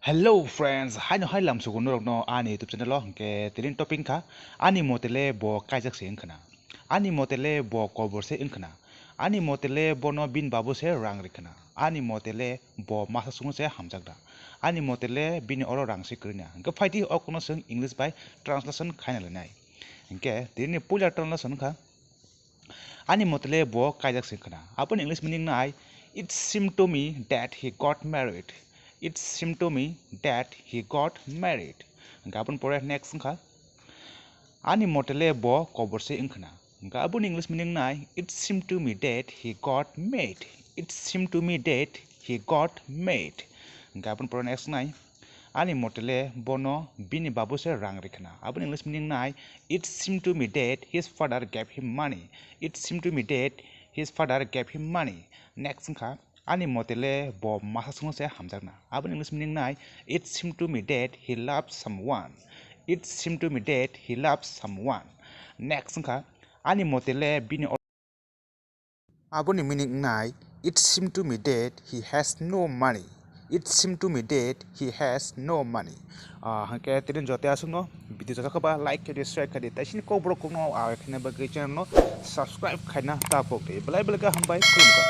Hello friends, hai no hai lam su gun no ani YouTube channel lo ke tirin topping ka ani motele bo kaijak se inkana ani motele bo kobor se inkana ani motele bo no bin babu se rang rikana ani motele bo masa sungu se hamjakda ani motele bin oro rang se krina ke phaiti okono sung English by translation khaina lenai ke tirin puja translation ka ani motele bo kaijak se inkana upon English meaning nai it seemed to me that he got married. It seemed to me that he got married. Gabon pore next ka ani motele bo kobor se inkna. Gabon English meaning nai it seemed to me that he got made. It seemed to me that he got made. Gabon pore next nai ani motele bono bini babu se rang rekhna. Abon English meaning nai it seemed to me that his father gave him money. It seemed to me that his father gave him money. Next ka ani motele bo masa sungo se hamjakna abon English meaning nai it seemed to me that he loved someone. It seemed to me that he loved someone. Next ka ani motele bini aboni meaning nai it seemed to me that he has no money. It seemed to me that he has no money. Hangke tirin jote asung no video jaka ba like ke share ke ta sini Kokborok no a khane ba channel no subscribe khaina ta pok belai belga hambai kulum ka